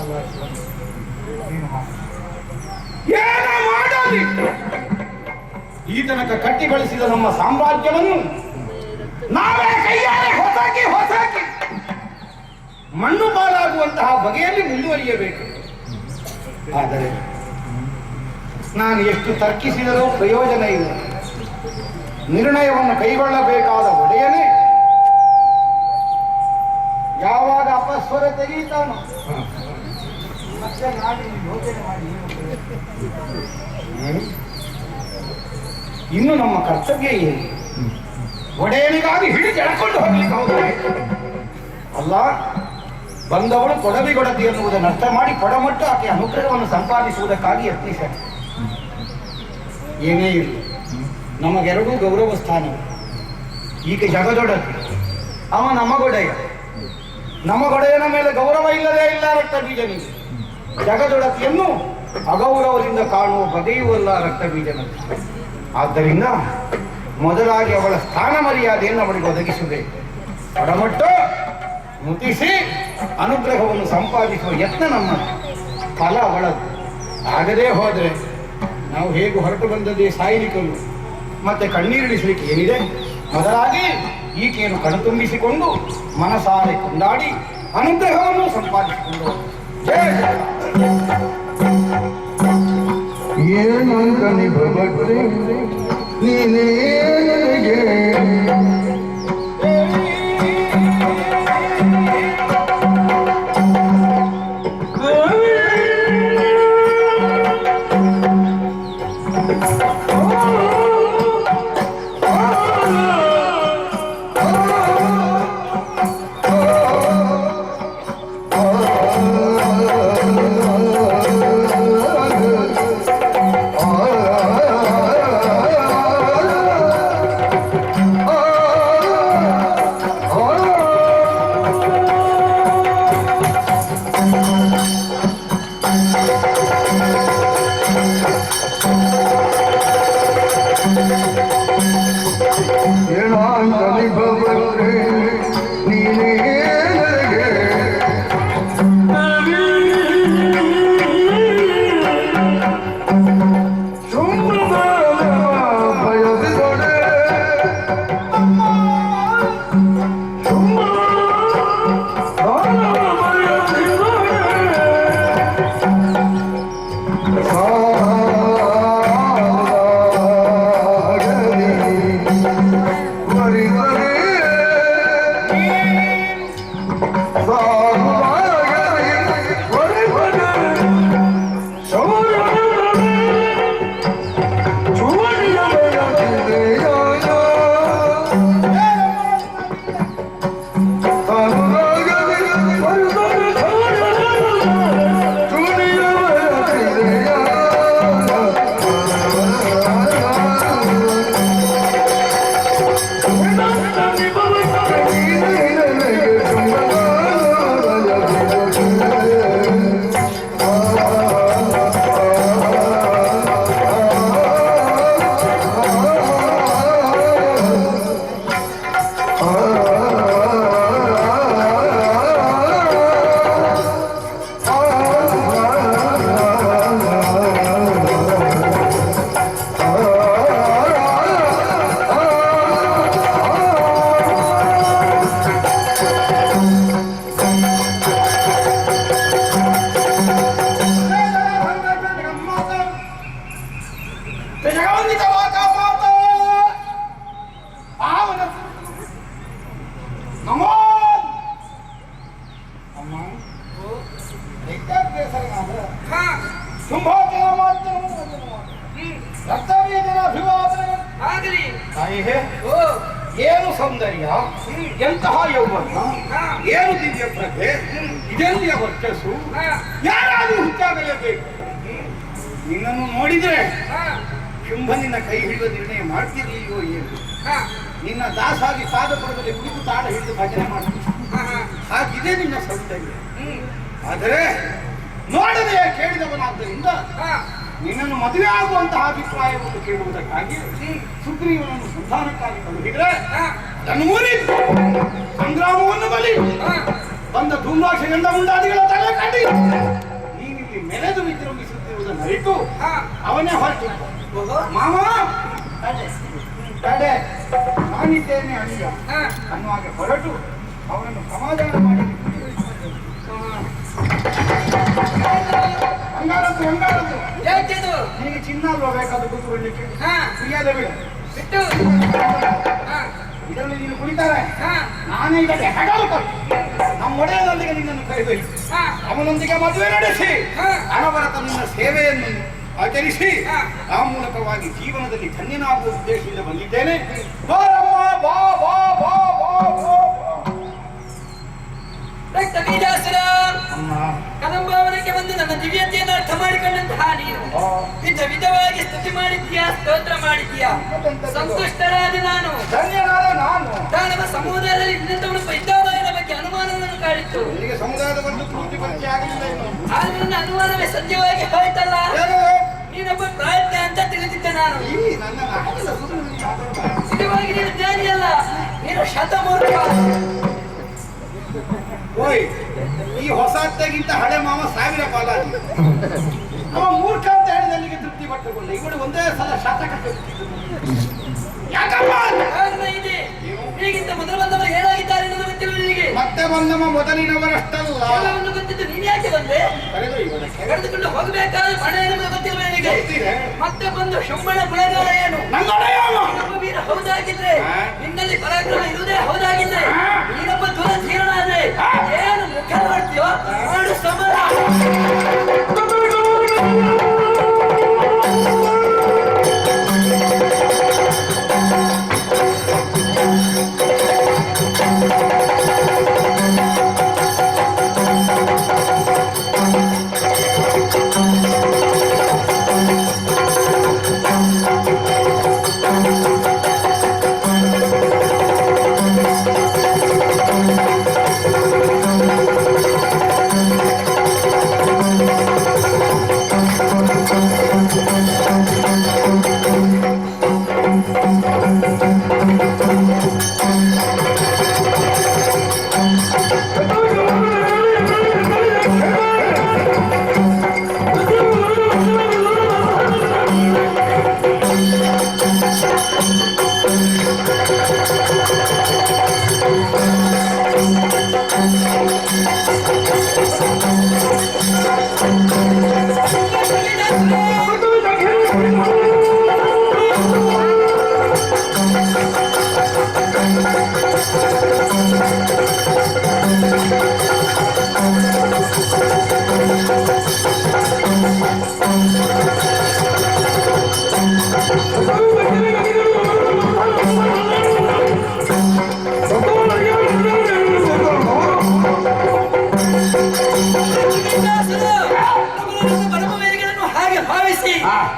ಏನು ಮಾಡಲಿ? ಈ ತನಕ ಕಟ್ಟಿ ಬೆಳೆಸಿದ ನಮ್ಮ ಸಾಮ್ರಾಜ್ಯವನ್ನು ನಾವೇ ಕೈಯಾರೆ ಹೊಸಾಕಿ ಮಣ್ಣು ಪಾಲಾಗುವಂತಹ ಬಗೆಯಲ್ಲಿ ಮುಂದುವರಿಯಬೇಕು. ಆದರೆ ನಾನು ಎಷ್ಟು ತರ್ಕಿಸಿದರೂ ಪ್ರಯೋಜನ ಇಲ್ಲ. ನಿರ್ಣಯವನ್ನು ಕೈಗೊಳ್ಳಬೇಕಾದ ಒಡೆಯನೇ ಯಾವಾಗ ಅಪಸ್ವರ ತೆಗೀತಾನೋ ಮತ್ತೆ ನಾನು ಯೋಚನೆ ಮಾಡಿ ಇನ್ನು ನಮ್ಮ ಕರ್ತವ್ಯ ಏನು? ಒಡೆಯನಿಗಾಗಿ ಹಿಡಿದು ಎಳ್ಕೊಂಡು ಹೋಗ್ಲಿಕ್ಕೆ ಹೋದರೆ ಅಲ್ಲ, ಬಂದವಳು ಕೊಡಬಿಗೊಡತಿ ಎನ್ನುವುದನ್ನು ಅರ್ಥ ಮಾಡಿ ಪೊಡಮಟ್ಟು ಆಕೆ ಅನುಗ್ರಹವನ್ನು ಸಂಪಾದಿಸುವುದಕ್ಕಾಗಿ ಯತ್ನಿಸ. ಏನೇ ಇರಲಿ, ನಮಗೆರಡೂ ಗೌರವ ಸ್ಥಾನ. ಈಗ ಜಗದೊಡತಿ ಅವ ನಮಗೊಡೆಯನ ಮೇಲೆ ಗೌರವ ಇಲ್ಲದೇ ಇಲ್ಲ ರಕ್ತ ಬೀಜನಿಗೆ. ಜಗದೊಡತಿಯನ್ನು ಅಗೌರವದಿಂದ ಕಾಣುವ ಬಗೆಯೂ ಅಲ್ಲ ರಕ್ತ ಬೀಜನಿಗೆ. ಆದ್ದರಿಂದ ಮೊದಲಾಗಿ ಅವಳ ಸ್ಥಾನ ಮರ್ಯಾದೆಯನ್ನು ಅವಳಿಗೆ ಒದಗಿಸಬೇಕು. ಪೊಡಮಟ್ಟು ಮುತಿಸಿ ಅನುಗ್ರಹವನ್ನು ಸಂಪಾದಿಸುವ ಯತ್ನ ನಮ್ಮ ಫಲ ಅವಳದು. ಆಗದೇ ಹೋದರೆ ನಾವು ಹೇಗೂ ಹೊರಟು ಬಂದದ್ದೇ ಸಾಯಲಿಕ್ಕಲು ಮತ್ತೆ ಕಣ್ಣೀರಿಳಿಸಲಿಕ್ಕೆ ಏನಿದೆ? ಮೊದಲಾಗಿ ಈಕೆಯನ್ನು ಕಣ್ತುಂಬಿಸಿಕೊಂಡು ಮನಸಾರೆ ಕೊಂಡಾಡಿ ಅನುಗ್ರಹವನ್ನು ಸಂಪಾದಿಸಿಕೊಂಡು ನೀನೇ ಏನು ಸೌಂದರ್ಯ, ಎಂತಹ ಯೌವನ, ಏನು ದಿವ್ಯ ಪ್ರಭೆ, ಇದೆಲ್ಲಿಯ ವರ್ಚಸ್ಸು, ಯಾರಾದ್ರೂ ಹುಟ್ಟಾಗಲೇಬೇಕು. ನಿನ್ನನ್ನು ನೋಡಿದ್ರೆ ಶುಂಭನಿನ ಕೈ ಹಿಡಿಯುವ ನಿರ್ಣಯ ಮಾಡ್ತಿರ್ಲಿಲ್ವೋ ಏನು? ನಿನ್ನ ದಾಸಾಗಿ ಪಾದಪುರದಲ್ಲಿ ಕುಳಿತು ತಾಳ ಹಿಡಿದು ಭಜನೆ ಮಾಡ್ತೀನಿ. ಹಾಗಿದೆ ನಿನ್ನ ಸೌಂದರ್ಯ. ಆದರೆ ನೋಡದೆ ಕೇಳಿದವನಾದ್ದರಿಂದ ನಿನ್ನನ್ನು ಮದುವೆ ಆಗುವಂತಹ ಅಭಿಪ್ರಾಯವನ್ನು ಕೇಳುವುದಕ್ಕಾಗಿ ಸುಗ್ರೀವನನ್ನು ಸಂಧಾನಕ್ಕಾಗಿ ಕಳುಹಿದ್ರೆ ಅದನ್ನು ಮುರಿ ಸಂಗ್ರಾಮವನ್ನು ಬಲಿ ಬಂದ ಧೂಮ್ರಾಕ್ಷ ಗಂಧ ಮುಂದಾದಿಗಳ ತಲೆ ಕಂಡಿ ಎನ್ನುವುದನ್ನು ಅರಿತು ಅವನೇ ಹೊರಟಿದ್ದ. ಮಾವ ತಡೆ, ನಾನಿದ್ದೇನೆ ಅಳಿಯ ಅನ್ನುವಾಗ ಹೊರಟು ಅವನನ್ನು ಸಮಾಧಾನ ಮಾಡಿ ಹಂಗಾರದ್ದು ನಿನಗೆ ಚಿನ್ನ ಅಲ್ವಾ ಬೇಕಾದ ಕೂತ್ಕೊಳ್ಳಿಕ್ಕೆ ಕುಡಿಯದ ಬಿಡ ಇದರಲ್ಲಿ ನೀನು ಕುಡಿತಾರೆ ನಾನೇ ಇದಕ್ಕೆ ಹೆಗಲು ಕೊಟ್ಟು ನಮ್ಮ ಒಡೆಯದೊಂದಿಗೆ ನಿನ್ನನ್ನು ಕರೆದೊಯ್ತು ಅವನೊಂದಿಗೆ ಮದುವೆ ನಡೆಸಿ ಅನವರತ ನಿನ್ನ ಸೇವೆಯನ್ನು ಆಚರಿಸಿ ಆ ಮೂಲಕವಾಗಿ ಜೀವನದಲ್ಲಿ ಧನ್ಯನಾಗುವ ಉದ್ದೇಶದಿಂದ ಬಂದಿದ್ದೇನೆ. ಬಾರಮ್ಮ, ಬಾ ಬಾ ಬಾ ಬಾ ಬಾ ಕದಂಬಾವನಕ್ಕೆ ಬಂದು ನನ್ನ ದಿವ್ಯತೆಯನ್ನು ಅರ್ಥ ಮಾಡಿಕೊಂಡಂತಹ ನೀನು ವಿಧ ವಿಧವಾಗಿ ಸ್ತುತಿ ಮಾಡಿದ್ಯಾ, ಸ್ತೋತ್ರ ಮಾಡಿದ್ಯಾ. ಸಂತುಷ್ಟರಾದ ನಾನು ದಾನವ ಸಮುದಾಯದಲ್ಲಿ ನಿನ್ನಂತವನು ಇದ್ದಾವನ ಬಗ್ಗೆ ಅನುಮಾನವನ್ನು ಕಾಡಿತ್ತು. ಸಮುದಾಯದ ಒಂದು ಪೂರ್ತಿ ಪರಿಚಯ ಆಗಲಿಲ್ಲ. ಆದ್ರೆ ನನ್ನ ಅನುಮಾನವೇ ಸತ್ಯವಾಗಿ ಹೋಯ್ತಲ್ಲ. ನೀನೊಬ್ಬ ಪ್ರಾಜ್ಞ ಅಂತ ತಿಳಿದಿದ್ದೆ ನಾನು. ನಿಜವಾಗಿ ನೀನು ಜ್ಞಾನಿಯಲ್ಲ, ನೀನು ಶತಮೂರ್ಖ. ಓಯ್, ಈ ಹೊಸ ಅತ್ತೆಗಿಂತ ಹಳೆ ಮಾವ 1000 ಪಾಲಾಗಿ ಅವ ಮೂರ್ಖ ಅಂತ ಹೇಳಿದ ಅಲ್ಲಿಗೆ ತೃಪ್ತಿ ಪಟ್ಟುಕೊಂಡ. ಇವಳು ಒಂದೇ ಸಲ ಶಾಸಕ ಯಾಕಪ್ಪ ಕಾರಣ ಇದೆ. ಈಗಿಂತ ಮೊದಲು ಬಂದವರು ಏನಾಗಿದ್ದಾರೆ ಅನ್ನೋದು ಗೊತ್ತಿಲ್ಲ ನಿನಗೆ. ಮತ್ತೆ ಬಂದವ ಮೊದಲಿನವರಷ್ಟಲ್ಲ. ಎಲ್ಲವನ್ನು ಗೊತ್ತಿದ್ದು ನೀನು ಯಾಕೆ ಬಂದೆ? ಕರೆದುಕೊಂಡು ಹೋಗಬೇಕಾದ್ರೆ ಬಣ ಎನ್ನುವುದು ಗೊತ್ತಿಲ್ಲ ನಿನಗೆ. ಮತ್ತೆ ಬಂದು ಶುಂಭಣ ಗುಣಗಾರ ಏನು? ನೀನೊಬ್ಬ ವೀರ ಹೌದಾಗಿದ್ರೆ, ನಿನ್ನಲ್ಲಿ ಪರಾಕ್ರಮ ಇರುವುದೇ ಹೌದಾಗಿದ್ರೆ, ನೀನೊಬ್ಬ ದುರಧೀರನಾದ್ರೆ ಏನು ಮುಖ ಮಾಡ್ತೀಯೋ ಮಾಡು ಸಮರ.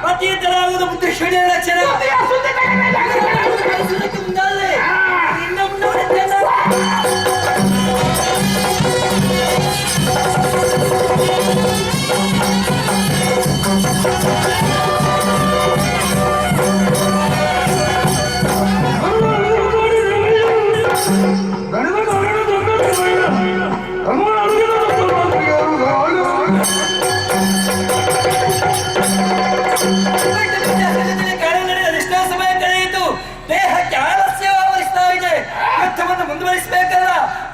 ಪತಿಯತರಾಗುವುದು ಬುದ್ಧಿ ಶೂನ್ಯ ಲಕ್ಷಣ. ಮುಂದಾಲೆ ಇನ್ನ ಮುಂದೆ ಮುಂದುವರಿಸಬೇಕಲ್ಲ.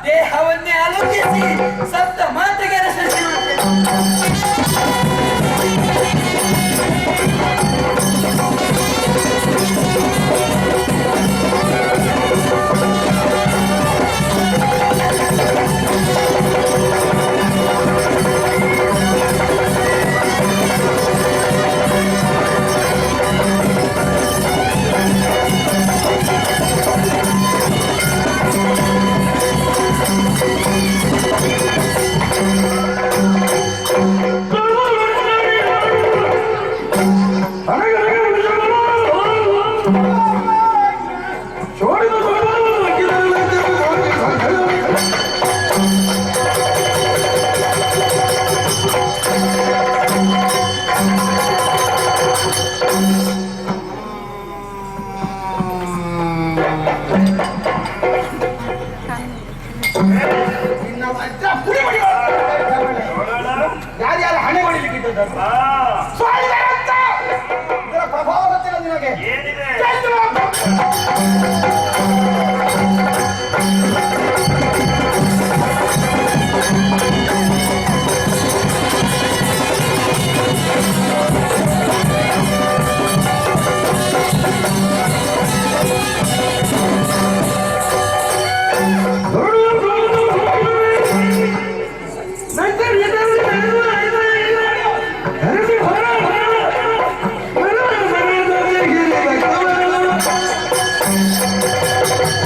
ದೇಹವನ್ನೇ ಆಲೋಚಿಸಿ ಸತ್ತ ಮಾತಿಗೆ ಅನುಸರಿಸಿ ಬಂದದ್ದು ಆ, ಸ್ವಾಮಿಗಳಂತ ಇದರ ಪ್ರಭಾವ ಗೊತ್ತಿಲ್ಲ ನಿನಗೆ ಏನಿದೆ ಚಂದ್ರ